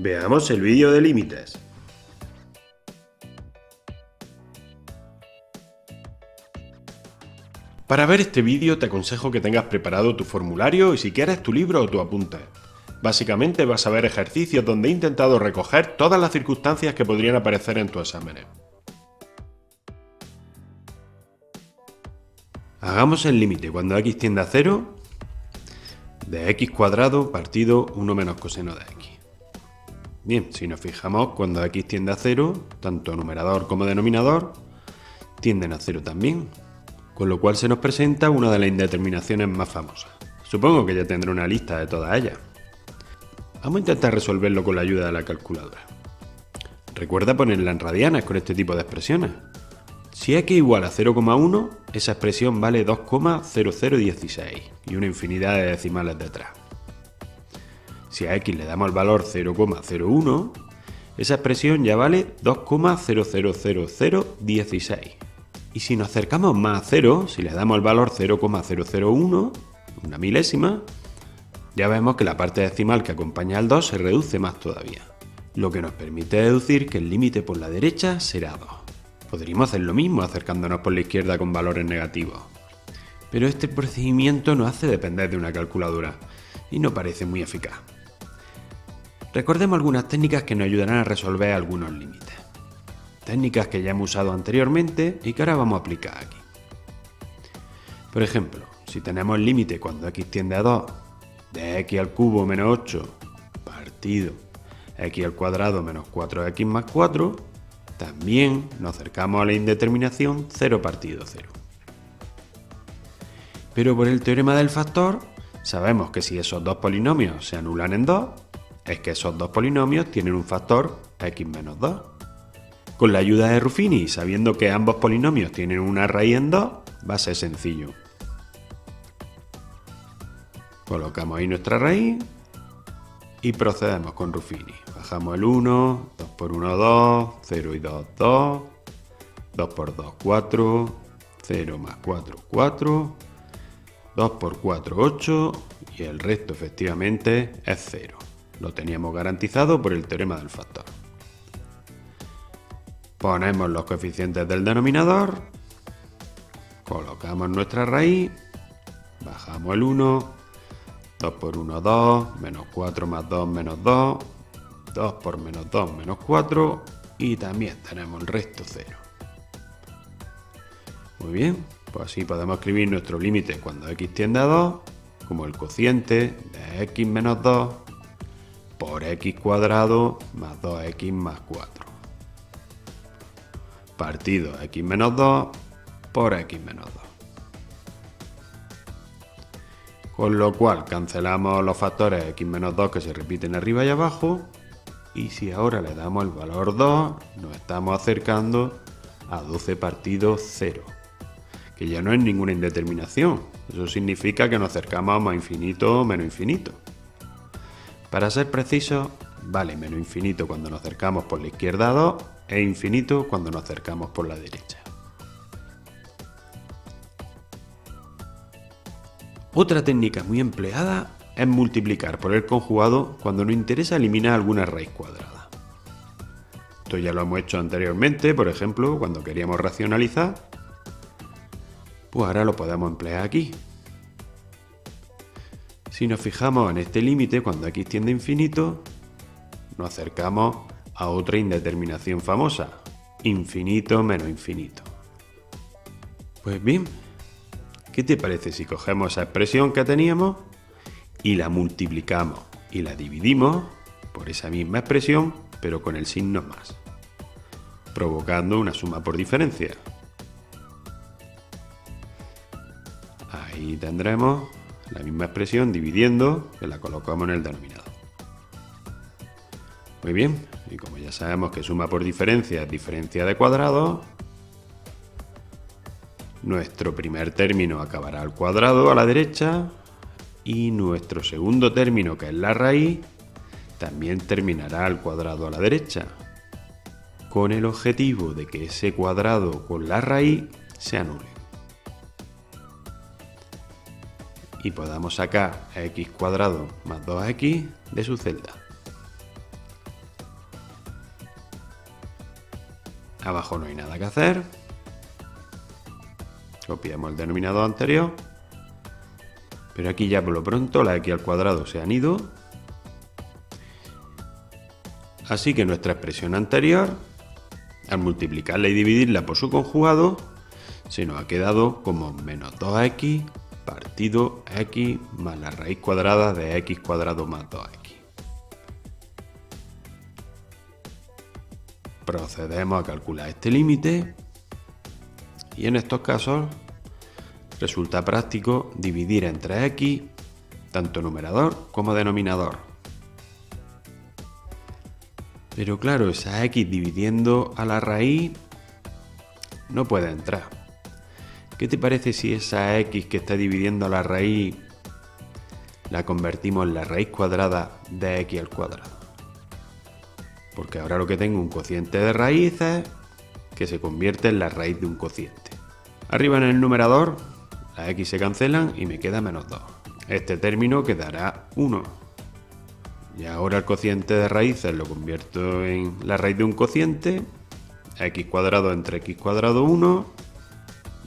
Veamos el vídeo de límites. Para ver este vídeo te aconsejo que tengas preparado tu formulario y si quieres tu libro o tu apunte. Básicamente vas a ver ejercicios donde he intentado recoger todas las circunstancias que podrían aparecer en tus exámenes. Hagamos el límite cuando x tiende a 0 de x cuadrado partido 1 menos coseno de x. Bien, si nos fijamos, cuando x tiende a 0, tanto numerador como denominador tienden a 0 también, con lo cual se nos presenta una de las indeterminaciones más famosas. Supongo que ya tendré una lista de todas ellas. Vamos a intentar resolverlo con la ayuda de la calculadora. Recuerda ponerla en radianes con este tipo de expresiones. Si x igual a 0,1, esa expresión vale 2,0016 y una infinidad de decimales detrás. Si a x le damos el valor 0,01, esa expresión ya vale 2,000016. Y si nos acercamos más a 0, si le damos el valor 0,001, una milésima, ya vemos que la parte decimal que acompaña al 2 se reduce más todavía, lo que nos permite deducir que el límite por la derecha será 2. Podríamos hacer lo mismo acercándonos por la izquierda con valores negativos, pero este procedimiento nos hace depender de una calculadora y no parece muy eficaz. Recordemos algunas técnicas que nos ayudarán a resolver algunos límites. Técnicas que ya hemos usado anteriormente y que ahora vamos a aplicar aquí. Por ejemplo, si tenemos el límite cuando x tiende a 2 de x al cubo menos 8 partido x al cuadrado menos 4x más 4, también nos acercamos a la indeterminación 0 partido 0. Pero por el teorema del factor, sabemos que si esos dos polinomios se anulan en 2, es que esos dos polinomios tienen un factor x menos 2. Con la ayuda de Ruffini, sabiendo que ambos polinomios tienen una raíz en 2, va a ser sencillo. Colocamos ahí nuestra raíz y procedemos con Ruffini. Bajamos el 1, 2 por 1, 2, 0 y 2, 2, 2 por 2, 4, 0 más 4, 4, 2 por 4, 8 y el resto efectivamente es 0. Lo teníamos garantizado por el teorema del factor. Ponemos los coeficientes del denominador, colocamos nuestra raíz, bajamos el 1, 2 por 1, 2, menos 4 más 2, menos 2, 2 por menos 2, menos 4 y también tenemos el resto 0. Muy bien, pues así podemos escribir nuestro límite cuando x tiende a 2 como el cociente de x menos 2 por x cuadrado más 2x más 4. Partido x menos 2 por x menos 2. Con lo cual cancelamos los factores x menos 2 que se repiten arriba y abajo. Y si ahora le damos el valor 2, nos estamos acercando a 12 partido 0. Que ya no es ninguna indeterminación. Eso significa que nos acercamos a más infinito o menos infinito. Para ser precisos, vale menos infinito cuando nos acercamos por la izquierda a 2 e infinito cuando nos acercamos por la derecha. Otra técnica muy empleada es multiplicar por el conjugado cuando nos interesa eliminar alguna raíz cuadrada. Esto ya lo hemos hecho anteriormente, por ejemplo, cuando queríamos racionalizar. Pues ahora lo podemos emplear aquí. Si nos fijamos en este límite, cuando x tiende a infinito, nos acercamos a otra indeterminación famosa, infinito menos infinito. Pues bien, ¿qué te parece si cogemos esa expresión que teníamos y la multiplicamos y la dividimos por esa misma expresión, pero con el signo más, provocando una suma por diferencia? Ahí tendremos la misma expresión dividiendo, que la colocamos en el denominador. Muy bien, y como ya sabemos que suma por diferencia es diferencia de cuadrados, nuestro primer término acabará al cuadrado a la derecha y nuestro segundo término, que es la raíz, también terminará al cuadrado a la derecha, con el objetivo de que ese cuadrado con la raíz se anule. Y podamos sacar a x cuadrado más 2x de su celda. Abajo no hay nada que hacer. Copiamos el denominador anterior. Pero aquí ya por lo pronto las x al cuadrado se han ido. Así que nuestra expresión anterior, al multiplicarla y dividirla por su conjugado, se nos ha quedado como menos 2x partido x más la raíz cuadrada de x cuadrado más 2x. Procedemos a calcular este límite y en estos casos resulta práctico dividir entre x tanto numerador como denominador. Pero claro, esa x dividiendo a la raíz no puede entrar. ¿Qué te parece si esa x que está dividiendo a la raíz la convertimos en la raíz cuadrada de x al cuadrado? Porque ahora lo que tengo es un cociente de raíces que se convierte en la raíz de un cociente. Arriba en el numerador las x se cancelan y me queda menos 2. Este término quedará 1. Y ahora el cociente de raíces lo convierto en la raíz de un cociente. X cuadrado entre x cuadrado 1.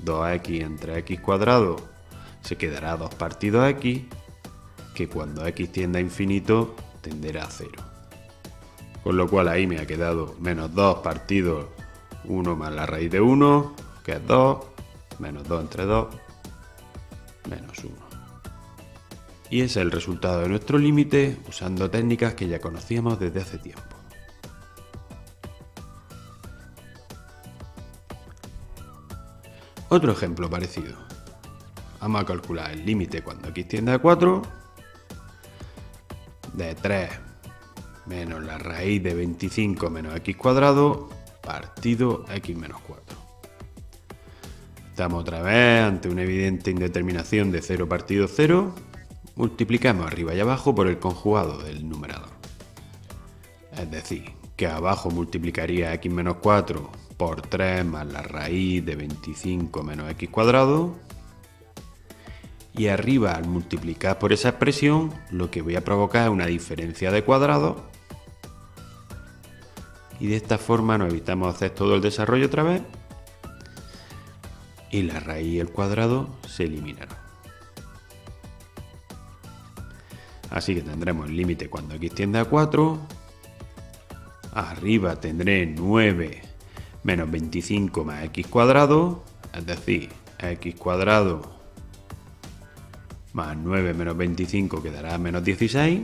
2x entre x cuadrado se quedará 2 partido x, que cuando x tiende a infinito tenderá a 0. Con lo cual ahí me ha quedado menos 2 partido 1 más la raíz de 1, que es 2, menos 2 entre 2, menos 1. Y ese es el resultado de nuestro límite usando técnicas que ya conocíamos desde hace tiempo. Otro ejemplo parecido. Vamos a calcular el límite cuando x tiende a 4 de 3 menos la raíz de 25 menos x cuadrado partido x menos 4. Estamos otra vez ante una evidente indeterminación de 0 partido 0. Multiplicamos arriba y abajo por el conjugado del numerador. Es decir, que abajo multiplicaría x menos 4 por 3 más la raíz de 25 menos x cuadrado. Y arriba, al multiplicar por esa expresión, lo que voy a provocar es una diferencia de cuadrados. Y de esta forma nos evitamos hacer todo el desarrollo otra vez. Y la raíz y el cuadrado se eliminarán. Así que tendremos el límite cuando x tiende a 4. Arriba tendré 9 menos 25 más x cuadrado, es decir, x cuadrado más 9 menos 25 quedará menos 16.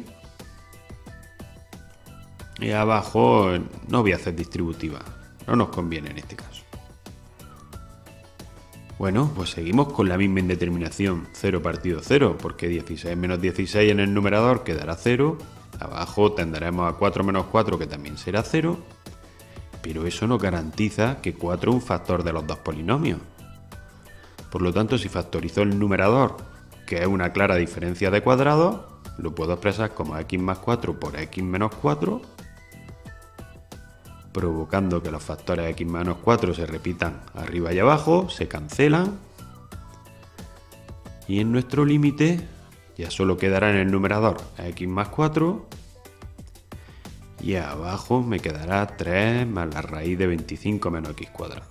Y abajo no voy a hacer distributiva, no nos conviene en este caso. Bueno, pues seguimos con la misma indeterminación 0 partido 0, porque 16 menos 16 en el numerador quedará 0. Abajo tendremos a 4 menos 4 que también será 0. Pero eso no garantiza que 4 es un factor de los dos polinomios. Por lo tanto, si factorizo el numerador, que es una clara diferencia de cuadrados, lo puedo expresar como x más 4 por x menos 4, provocando que los factores x menos 4 se repitan arriba y abajo, se cancelan, y en nuestro límite ya solo quedará en el numerador x más 4, y abajo me quedará 3 más la raíz de 25 menos x cuadrado.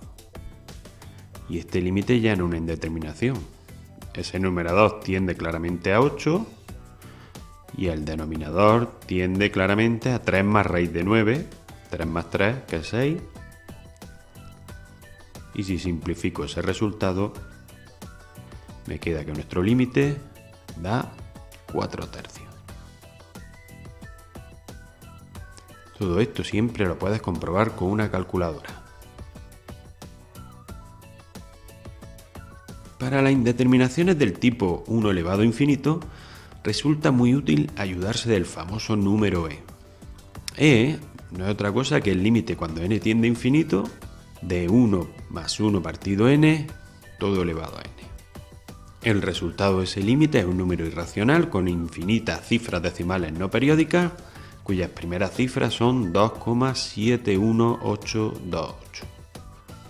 Y este límite ya en una indeterminación. Ese numerador tiende claramente a 8 y el denominador tiende claramente a 3 más raíz de 9, 3 más 3 que es 6. Y si simplifico ese resultado, me queda que nuestro límite da 4 tercios. Todo esto siempre lo puedes comprobar con una calculadora. Para las indeterminaciones del tipo 1 elevado a infinito, resulta muy útil ayudarse del famoso número e. E no es otra cosa que el límite cuando n tiende a infinito de 1 más 1 partido n, todo elevado a n. El resultado de ese límite es un número irracional con infinitas cifras decimales no periódicas, cuyas primeras cifras son 2,71828.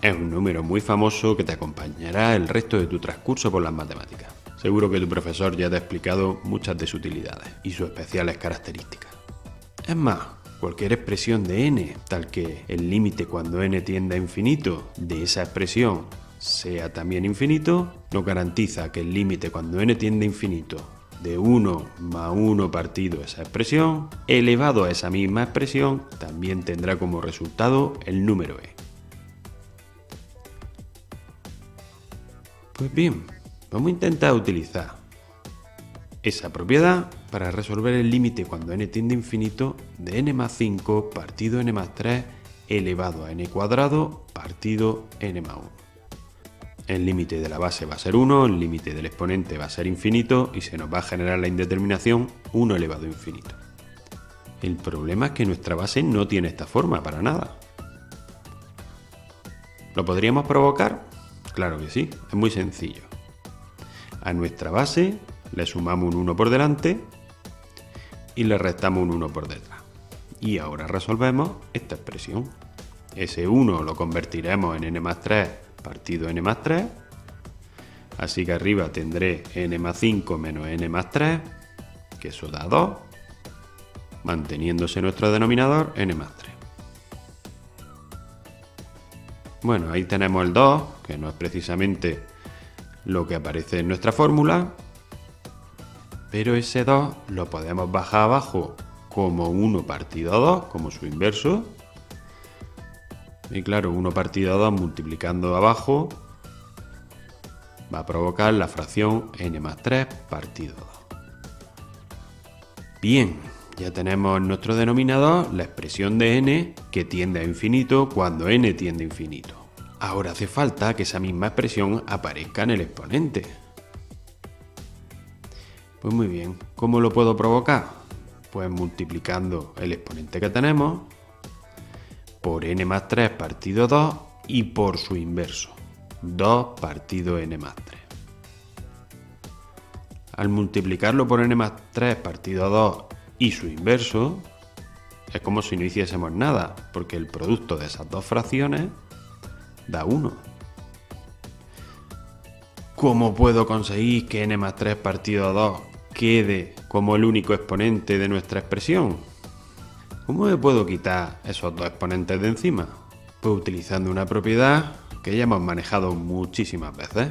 Es un número muy famoso que te acompañará el resto de tu transcurso por las matemáticas. Seguro que tu profesor ya te ha explicado muchas de sus utilidades y sus especiales características. Es más, Cualquier expresión de n, tal que el límite cuando n tiende a infinito de esa expresión sea también infinito, nos garantiza que el límite cuando n tiende a infinito de 1 más 1 partido esa expresión, elevado a esa misma expresión, también tendrá como resultado el número e. Pues bien, vamos a intentar utilizar esa propiedad para resolver el límite cuando n tiende a infinito de n más 5 partido n más 3 elevado a n cuadrado partido n más 1. El límite de la base va a ser 1, el límite del exponente va a ser infinito y se nos va a generar la indeterminación 1 elevado a infinito. El problema es que nuestra base no tiene esta forma para nada. ¿Lo podríamos provocar? Claro que sí, es muy sencillo. A nuestra base le sumamos un 1 por delante y le restamos un 1 por detrás. Y ahora resolvemos esta expresión. Ese 1 lo convertiremos en n más 3 partido n más 3. Así que arriba tendré n más 5 menos n más 3, que eso da 2, manteniéndose nuestro denominador n más 3. Bueno, ahí tenemos el 2, que no es precisamente lo que aparece en nuestra fórmula, pero ese 2 lo podemos bajar abajo como 1 partido a 2, como su inverso. Y claro, 1 partido a 2 multiplicando abajo va a provocar la fracción n más 3 partido 2. Bien, ya tenemos en nuestro denominador la expresión de n que tiende a infinito cuando n tiende a infinito. Ahora hace falta que esa misma expresión aparezca en el exponente. Pues muy bien, ¿cómo lo puedo provocar? Pues multiplicando el exponente que tenemos por n más 3 partido 2 y por su inverso, 2 partido n más 3. Al multiplicarlo por n más 3 partido 2 y su inverso, es como si no hiciésemos nada, porque el producto de esas dos fracciones da 1. ¿Cómo puedo conseguir que n más 3 partido 2 quede como el único exponente de nuestra expresión? ¿Cómo me puedo quitar esos dos exponentes de encima? Pues utilizando una propiedad que ya hemos manejado muchísimas veces,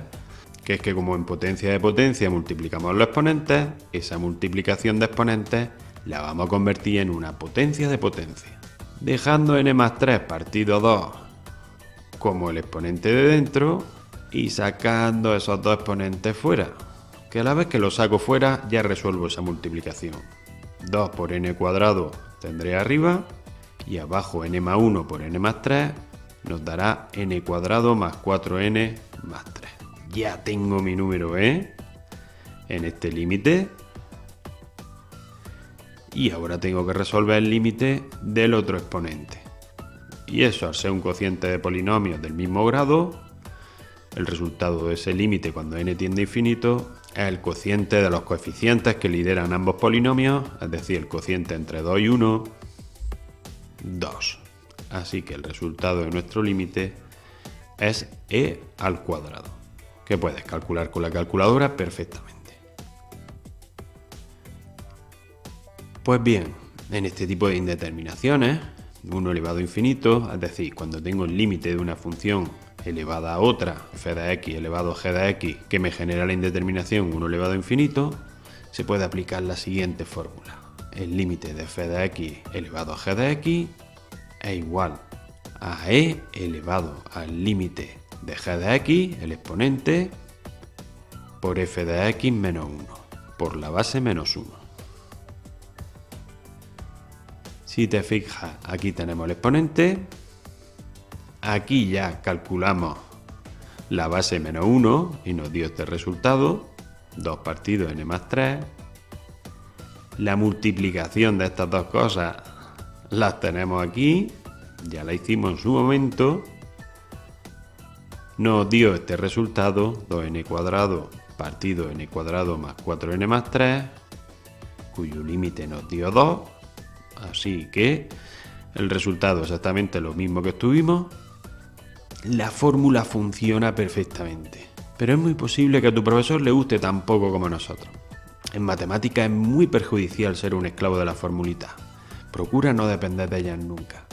que es que como en potencia de potencia multiplicamos los exponentes, esa multiplicación de exponentes la vamos a convertir en una potencia de potencia. Dejando n más 3 partido 2 como el exponente de dentro y sacando esos dos exponentes fuera, que a la vez que los saco fuera ya resuelvo esa multiplicación. 2 por n cuadrado tendré arriba y abajo n más 1 por n más 3 nos dará n cuadrado más 4n más 3. Ya tengo mi número e en este límite y ahora tengo que resolver el límite del otro exponente. Y eso, al ser un cociente de polinomios del mismo grado, el resultado de ese límite cuando n tiende a infinito es el cociente de los coeficientes que lideran ambos polinomios, es decir, el cociente entre 2 y 1, 2. Así que el resultado de nuestro límite es e al cuadrado, que puedes calcular con la calculadora perfectamente. Pues bien, en este tipo de indeterminaciones, 1 elevado a infinito, es decir, cuando tengo el límite de una función elevada a otra, f de x elevado a g de x, que me genera la indeterminación 1 elevado a infinito, se puede aplicar la siguiente fórmula. El límite de f de x elevado a g de x es igual a e elevado al límite de g de x, el exponente, por f de x menos 1, por la base menos 1. Si te fijas, aquí tenemos el exponente. Aquí ya calculamos la base menos 1 y nos dio este resultado, 2 partido n más 3. La multiplicación de estas dos cosas las tenemos aquí, ya la hicimos en su momento. Nos dio este resultado, 2n cuadrado partido n cuadrado más 4n más 3, cuyo límite nos dio 2. Así que el resultado es exactamente lo mismo que estuvimos. La fórmula funciona perfectamente, pero es muy posible que a tu profesor le guste tan poco como a nosotros. En matemáticas es muy perjudicial ser un esclavo de la formulita, Procura no depender de ellas nunca.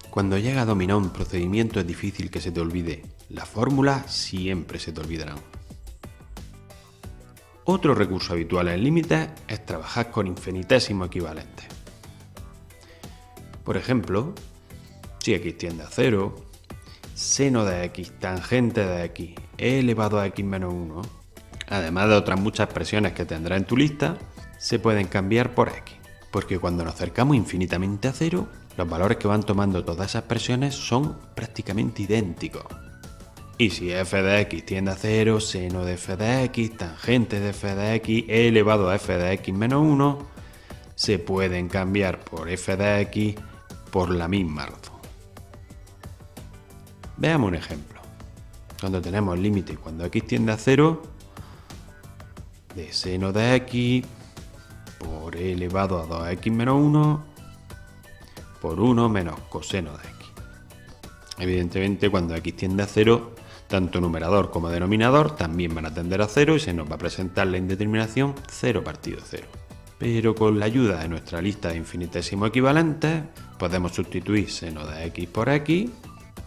Cuando llega a dominar un procedimiento es difícil que se te olvide. Las fórmulas siempre se te olvidarán. Otro recurso habitual en límites es trabajar con infinitésimos equivalentes. Por ejemplo, si x tiende a 0, seno de x tangente de x e elevado a x menos 1, además de otras muchas expresiones que tendrás en tu lista, se pueden cambiar por x, porque cuando nos acercamos infinitamente a 0, los valores que van tomando todas esas expresiones son prácticamente idénticos. Y si f de x tiende a 0, seno de f de x, tangente de f de x e elevado a f de x menos 1, se pueden cambiar por f de x por la misma razón. Veamos un ejemplo. Cuando tenemos el límite cuando x tiende a 0 de seno de x por e elevado a 2x menos 1 por 1 menos coseno de x. Evidentemente, cuando x tiende a 0, tanto numerador como denominador también van a tender a 0 y se nos va a presentar la indeterminación 0 partido 0. Pero con la ayuda de nuestra lista de infinitesimos equivalentes, podemos sustituir seno de x por x.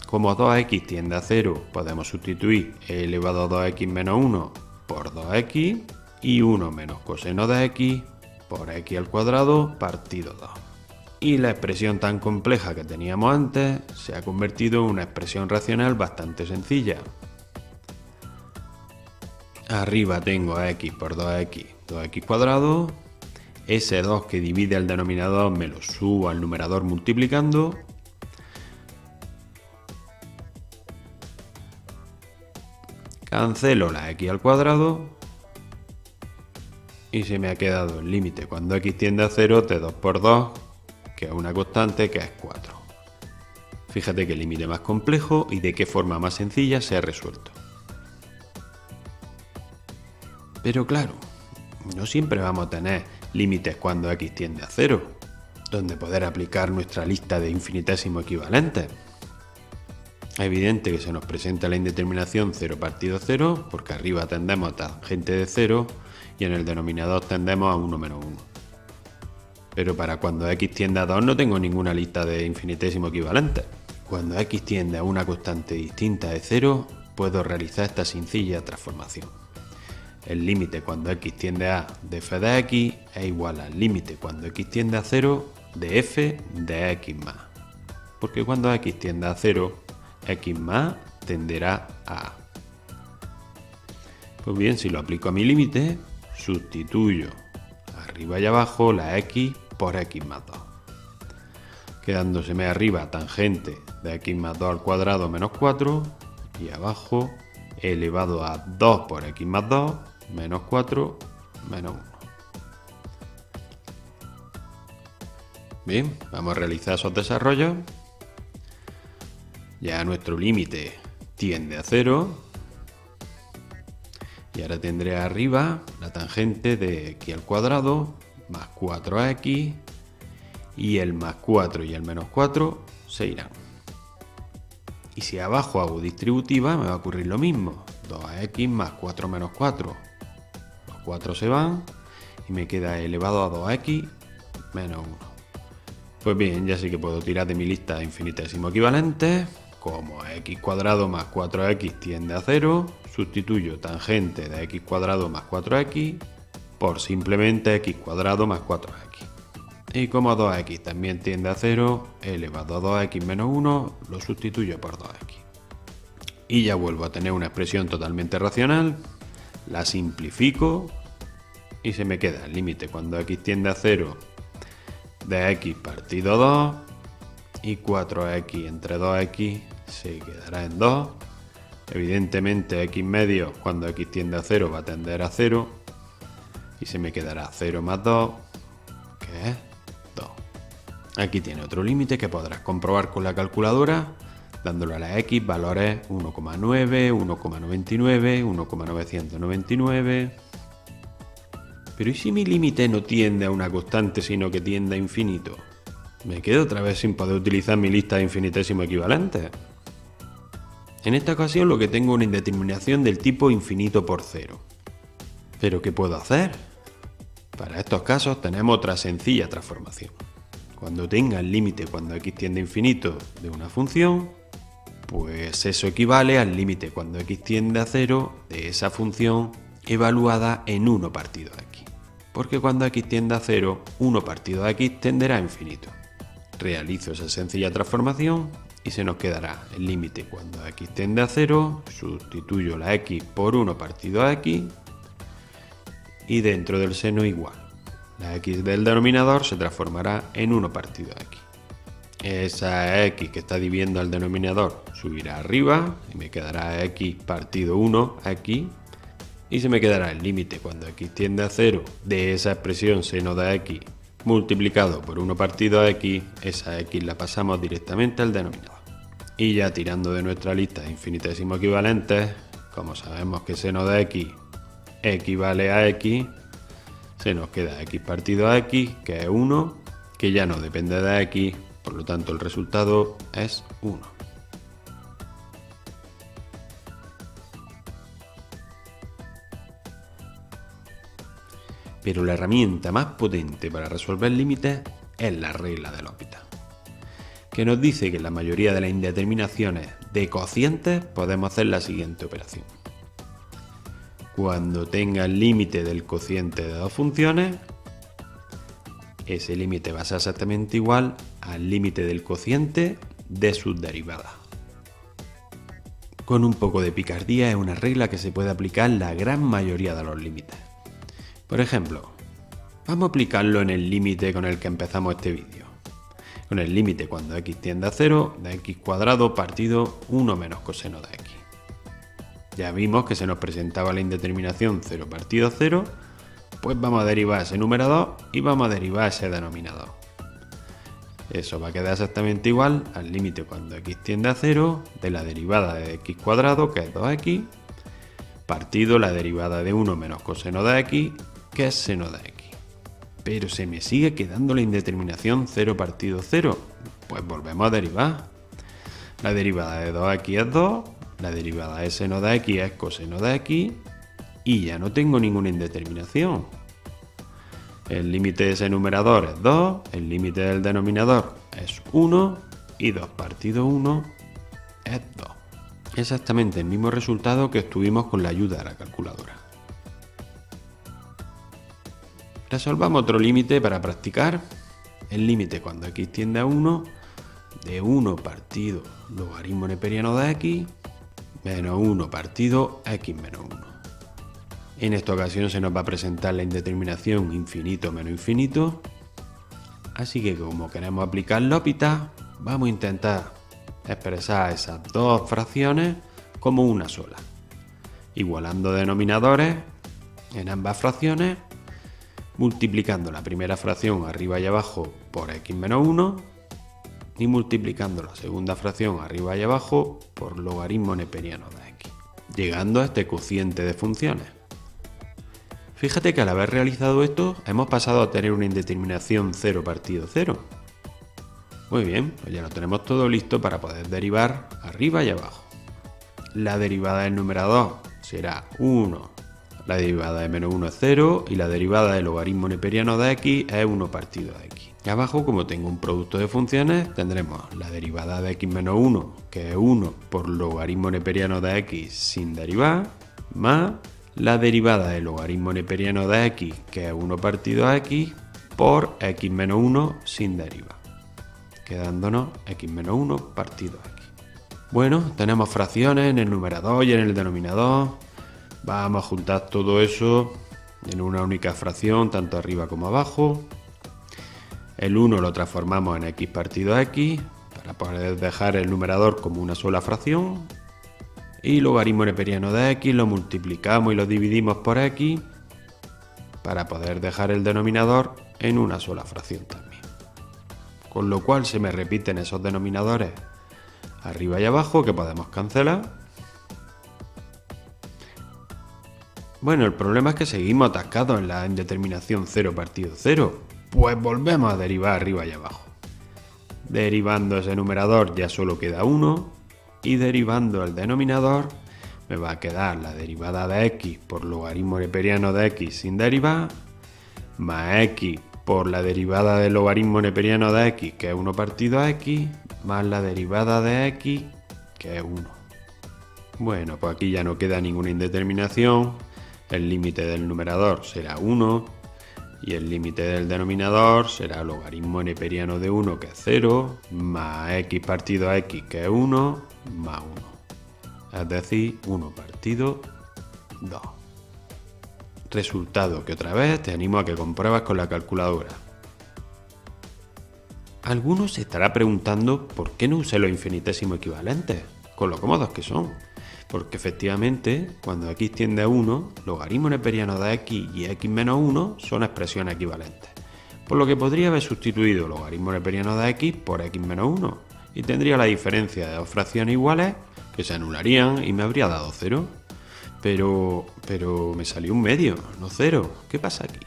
Como 2x tiende a 0, podemos sustituir e elevado a 2x menos 1 por 2x y 1 menos coseno de x por x al cuadrado partido 2. Y la expresión tan compleja que teníamos antes se ha convertido en una expresión racional bastante sencilla. Arriba tengo a x por 2x, 2x cuadrado. Ese 2 que divide al denominador me lo subo al numerador multiplicando. Cancelo la x al cuadrado. Y se me ha quedado el límite cuando x tiende a 0 de 2 por 2, que es una constante que es 4. Fíjate qué límite más complejo y de qué forma más sencilla se ha resuelto. Pero claro, no siempre vamos a tener límites cuando x tiende a 0, donde poder aplicar nuestra lista de infinitesimos equivalentes. Es evidente que se nos presenta la indeterminación 0 partido 0, porque arriba tendemos a tangente de 0 y en el denominador tendemos a 1 menos 1. Pero para cuando x tiende a 2 no tengo ninguna lista de infinitesimos equivalentes. Cuando x tiende a una constante distinta de 0, puedo realizar esta sencilla transformación. El límite cuando x tiende a de f de x es igual al límite cuando x tiende a 0 de f de x más. Porque cuando x tiende a 0, x más tenderá a A. Pues bien, si lo aplico a mi límite, sustituyo arriba y abajo la x por x más 2. Quedándoseme arriba tangente de x más 2 al cuadrado menos 4 y abajo elevado a 2 por x más 2 menos 4 menos 1. Bien, vamos a realizar esos desarrollos. Ya nuestro límite tiende a 0. Y ahora tendré arriba la tangente de x al cuadrado más 4x y el más 4 y el menos 4 se irán. Y si abajo hago distributiva me va a ocurrir lo mismo. 2x más 4 menos 4. Los 4 se van y me queda elevado a 2x menos 1. Pues bien, ya sí que puedo tirar de mi lista de infinitesimos equivalentes. Como x cuadrado más 4x tiende a 0, sustituyo tangente de x cuadrado más 4x por simplemente x cuadrado más 4x. Y como 2x también tiende a 0, elevado a 2x menos 1 lo sustituyo por 2x. Y ya vuelvo a tener una expresión totalmente racional, la simplifico y se me queda el límite cuando x tiende a 0 de x partido 2 y 4x entre 2x se quedará en 2. Evidentemente x medio cuando x tiende a 0 va a tender a 0 y se me quedará 0 más 2, que es 2. Aquí tiene otro límite que podrás comprobar con la calculadora dándole a la x valores 1,9, 1,99, 1,999. Pero ¿y si mi límite no tiende a una constante sino que tiende a infinito? Me quedo otra vez sin poder utilizar mi lista de infinitesimos equivalentes. En esta ocasión lo que tengo es una indeterminación del tipo infinito por 0. ¿Pero qué puedo hacer? Para estos casos tenemos otra sencilla transformación. Cuando tenga el límite cuando x tiende a infinito de una función, pues eso equivale al límite cuando x tiende a 0 de esa función evaluada en 1 partido a x. Porque cuando x tiende a 0, 1 partido a x tenderá a infinito. Realizo esa sencilla transformación y se nos quedará el límite cuando x tiende a 0, sustituyo la x por 1 partido a x y dentro del seno igual. La x del denominador se transformará en 1 partido a x. Esa x que está dividiendo al denominador subirá arriba y me quedará x partido 1 aquí. Y se me quedará el límite cuando x tiende a 0 de esa expresión seno de x multiplicado por 1 partido a x, esa x la pasamos directamente al denominador. Y ya tirando de nuestra lista de infinitesimos equivalentes, como sabemos que seno de x equivale a x, se nos queda x partido a x, que es 1, que ya no depende de x, por lo tanto el resultado es 1. Pero la herramienta más potente para resolver límites es la regla de L'Hopital, que nos dice que en la mayoría de las indeterminaciones de cocientes podemos hacer la siguiente operación. Cuando tenga el límite del cociente de dos funciones, ese límite va a ser exactamente igual al límite del cociente de sus derivadas. Con un poco de picardía es una regla que se puede aplicar en la gran mayoría de los límites. Por ejemplo, vamos a aplicarlo en el límite con el que empezamos este vídeo. Con el límite cuando x tiende a 0 de x cuadrado partido 1 menos coseno de x. Ya vimos que se nos presentaba la indeterminación 0 partido 0, pues vamos a derivar ese numerador y vamos a derivar ese denominador. Eso va a quedar exactamente igual al límite cuando x tiende a 0 de la derivada de x cuadrado, que es 2x, partido la derivada de 1 menos coseno de x, que es seno de x. Pero se me sigue quedando la indeterminación 0 partido 0, pues volvemos a derivar. La derivada de 2x es 2, la derivada de seno de x es coseno de x, y ya no tengo ninguna indeterminación. El límite de ese numerador es 2, el límite del denominador es 1, y 2 partido 1 es 2. Exactamente el mismo resultado que obtuvimos con la ayuda de la calculadora. Resolvamos otro límite para practicar. El límite cuando x tiende a 1 de 1 partido logaritmo neperiano de x menos 1 partido x menos 1. En esta ocasión se nos va a presentar la indeterminación infinito menos infinito. Así que como queremos aplicar L'Hopital, vamos a intentar expresar esas dos fracciones como una sola, igualando denominadores en ambas fracciones, multiplicando la primera fracción arriba y abajo por x menos 1 y multiplicando la segunda fracción arriba y abajo por logaritmo neperiano de x, llegando a este cociente de funciones. Fíjate que al haber realizado esto hemos pasado a tener una indeterminación 0 partido 0. Muy bien, pues ya lo tenemos todo listo para poder derivar arriba y abajo. La derivada del numerador será 1, la derivada de menos 1 es 0 y la derivada del logaritmo neperiano de x es 1 partido de x. Y abajo, como tengo un producto de funciones, tendremos la derivada de x menos 1, que es 1 por logaritmo neperiano de x sin derivar, más la derivada del logaritmo neperiano de x, que es 1 partido a x, por x menos 1 sin derivar, quedándonos x menos 1 partido a x. Bueno, tenemos fracciones en el numerador y en el denominador. Vamos a juntar todo eso en una única fracción, tanto arriba como abajo. El 1 lo transformamos en x partido a x, para poder dejar el numerador como una sola fracción. Y logaritmo neperiano de x lo multiplicamos y lo dividimos por x, para poder dejar el denominador en una sola fracción también. Con lo cual se me repiten esos denominadores arriba y abajo que podemos cancelar. Bueno, el problema es que seguimos atascados en la indeterminación 0 partido 0. Pues volvemos a derivar arriba y abajo. Derivando ese numerador ya solo queda 1 y derivando el denominador me va a quedar la derivada de x por logaritmo neperiano de x sin derivar más x por la derivada del logaritmo neperiano de x, que es 1 partido a x, más la derivada de x, que es 1. Bueno, pues aquí ya no queda ninguna indeterminación, el límite del numerador será 1 y el límite del denominador será logaritmo neperiano de 1, que es 0, más x partido a x, que es 1, más 1. Es decir, 1 partido 2. Resultado que otra vez te animo a que compruebes con la calculadora. Algunos se estará preguntando por qué no usé los infinitésimos equivalentes, con lo cómodos que son. Porque efectivamente, cuando x tiende a 1, logaritmo neperiano de x y x menos 1 son expresiones equivalentes. Por lo que podría haber sustituido logaritmo neperiano de x por x menos 1 y tendría la diferencia de dos fracciones iguales que se anularían y me habría dado 0. Pero me salió un medio, no 0. ¿Qué pasa aquí?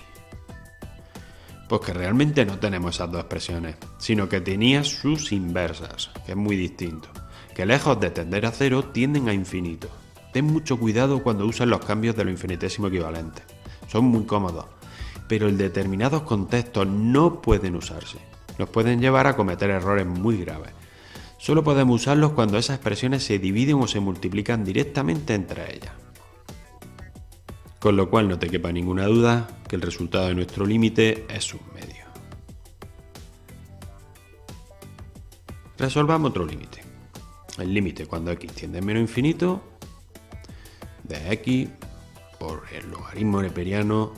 Pues que realmente no tenemos esas dos expresiones, sino que tenía sus inversas, que es muy distinto. Que lejos de tender a 0 tienden a infinito. Ten mucho cuidado cuando uses los cambios de los infinitesimos equivalentes. Son muy cómodos, pero en determinados contextos no pueden usarse. Nos pueden llevar a cometer errores muy graves. Solo podemos usarlos cuando esas expresiones se dividen o se multiplican directamente entre ellas. Con lo cual no te quepa ninguna duda que el resultado de nuestro límite es un medio. Resolvamos otro límite. El límite cuando x tiende a menos infinito de x por el logaritmo neperiano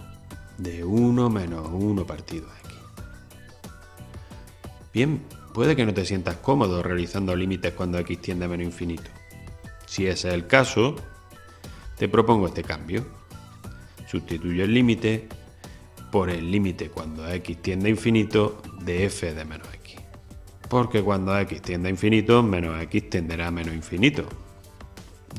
de 1 menos 1 partido a x. Bien, puede que no te sientas cómodo realizando límites cuando x tiende a menos infinito. Si ese es el caso, te propongo este cambio. Sustituyo el límite por el límite cuando x tiende a infinito de f de menos x. Porque cuando x tiende a infinito, menos x tenderá a menos infinito.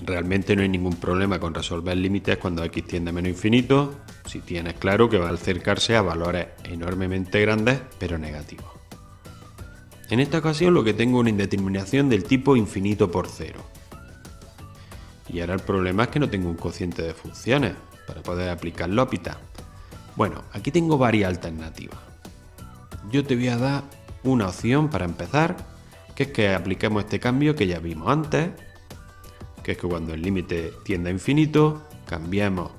Realmente no hay ningún problema con resolver límites cuando x tiende a menos infinito, si tienes claro que va a acercarse a valores enormemente grandes, pero negativos. En esta ocasión lo que tengo es una indeterminación del tipo infinito por 0. Y ahora el problema es que no tengo un cociente de funciones para poder aplicar L'Hopital. Bueno, aquí tengo varias alternativas. Yo te voy a dar una opción para empezar, que es que apliquemos este cambio que ya vimos antes, que es que cuando el límite tiende a infinito, cambiemos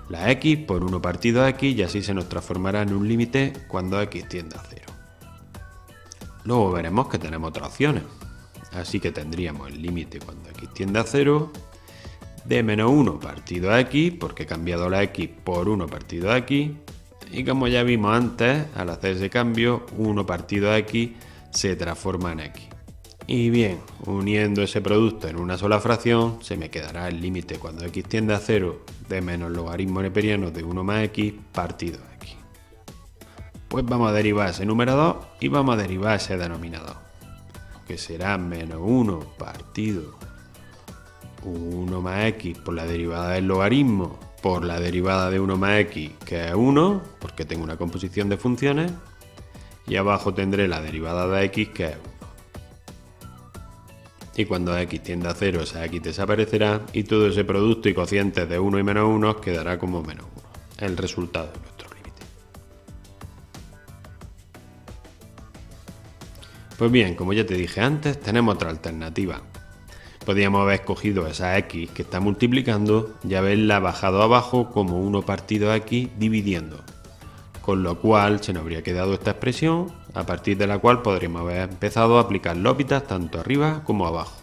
la x por 1 partido a x y así se nos transformará en un límite cuando x tiende a 0. Luego veremos que tenemos otras opciones, así que tendríamos el límite cuando x tiende a 0 de menos 1 partido a x, porque he cambiado la x por 1 partido a x, y como ya vimos antes, al hacer ese cambio, 1 partido a x se transforma en x. Y bien, uniendo ese producto en una sola fracción, se me quedará el límite cuando x tiende a 0 de menos logaritmo neperiano de 1 más x partido a x. Pues vamos a derivar ese numerador y vamos a derivar ese denominador, que será menos 1 partido 1 más x por la derivada del logaritmo por la derivada de 1 más x, que es 1, porque tengo una composición de funciones, y abajo tendré la derivada de x, que es 1. Y cuando x tiende a 0, esa x desaparecerá y todo ese producto y cocientes de 1 y menos 1 quedará como menos 1, el resultado de nuestro límite. Pues bien, como ya te dije antes, tenemos otra alternativa. Podríamos haber escogido esa x que está multiplicando y haberla bajado abajo como 1 partido a x dividiendo, con lo cual se nos habría quedado esta expresión, a partir de la cual podríamos haber empezado a aplicar L'Hopital tanto arriba como abajo.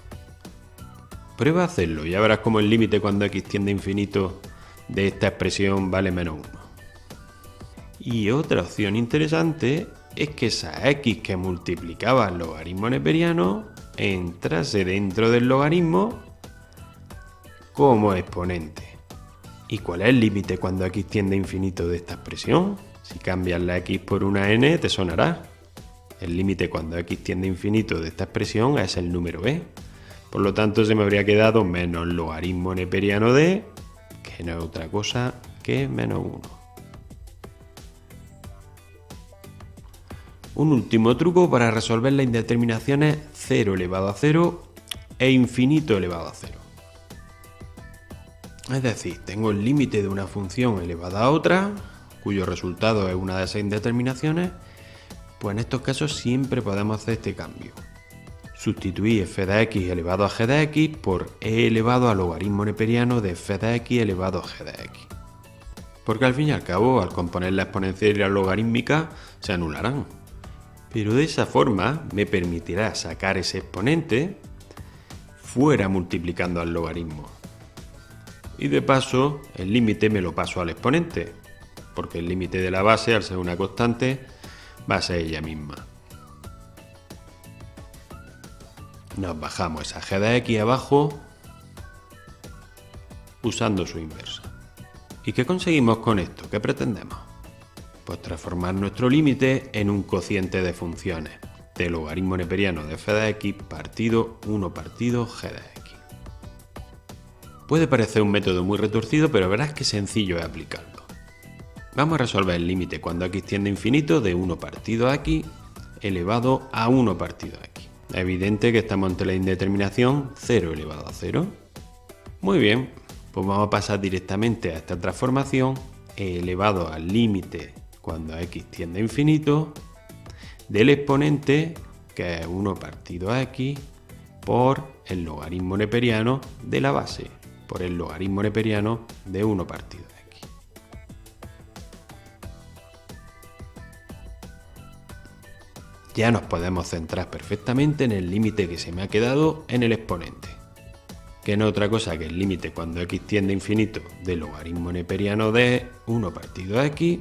Prueba a hacerlo y ya verás cómo el límite cuando x tiende a infinito de esta expresión vale menos 1. Y otra opción interesante es que esa x que multiplicaba el logaritmo neperiano entrase dentro del logaritmo como exponente. ¿Y cuál es el límite cuando x tiende a infinito de esta expresión? Si cambias la x por una n, te sonará. El límite cuando x tiende a infinito de esta expresión es el número b. Por lo tanto, se me habría quedado menos logaritmo neperiano de, que no es otra cosa que menos 1. Un último truco para resolver las indeterminaciones 0 elevado a 0 e infinito elevado a 0. Es decir, tengo el límite de una función elevada a otra, cuyo resultado es una de esas indeterminaciones, pues en estos casos siempre podemos hacer este cambio. Sustituir f de x elevado a g de x por e elevado al logaritmo neperiano de f de x elevado a g de x. Porque al fin y al cabo, al componer la exponencial y la logarítmica, se anularán. Pero de esa forma me permitirá sacar ese exponente fuera multiplicando al logaritmo. Y de paso, el límite me lo paso al exponente, porque el límite de la base, al ser una constante, va a ser ella misma. Nos bajamos esa g de x abajo usando su inversa. ¿Y qué conseguimos con esto? ¿Qué pretendemos? Pues transformar nuestro límite en un cociente de funciones de logaritmo neperiano de f de x partido 1 partido g de x. Puede parecer un método muy retorcido, pero verás que sencillo es aplicarlo. Vamos a resolver el límite cuando x tiende a infinito de 1 partido a x elevado a 1 partido a x. Es evidente que estamos ante la indeterminación 0 elevado a 0. Muy bien, pues vamos a pasar directamente a esta transformación e elevado al límite cuando x tiende a infinito del exponente, que es 1 partido a x, por el logaritmo neperiano de la base, por el logaritmo neperiano de 1 partido a x. Ya nos podemos centrar perfectamente en el límite que se me ha quedado en el exponente, que no es otra cosa que el límite cuando x tiende a infinito del logaritmo neperiano de 1 partido a x,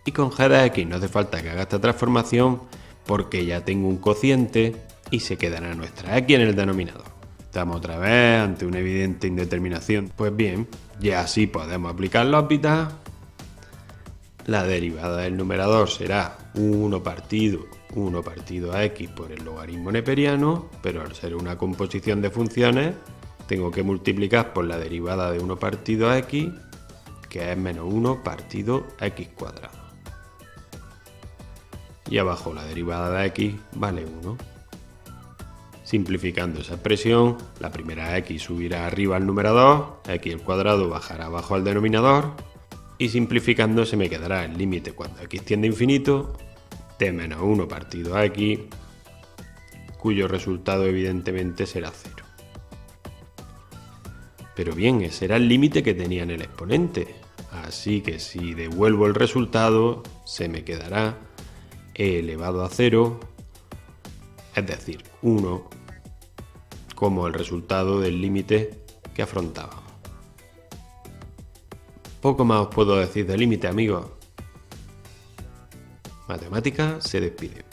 y con g de x no hace falta que haga esta transformación porque ya tengo un cociente y se quedará nuestra x en el denominador. Estamos otra vez ante una evidente indeterminación. Pues bien, ya sí podemos aplicar la ópita. La derivada del numerador será 1 partido a x por el logaritmo neperiano, pero al ser una composición de funciones, tengo que multiplicar por la derivada de 1 partido a x, que es menos 1 partido a x cuadrado. Y abajo la derivada de x vale 1. Simplificando esa expresión, la primera x subirá arriba al numerador, x al cuadrado bajará abajo al denominador, y simplificando se me quedará el límite cuando x tiende a infinito de menos 1 partido a x, cuyo resultado evidentemente será 0. Pero bien, ese era el límite que tenía en el exponente, así que si devuelvo el resultado se me quedará e elevado a 0, es decir, 1, como el resultado del límite que afrontábamos. Poco más os puedo decir de límite, amigos. Matemática se despide.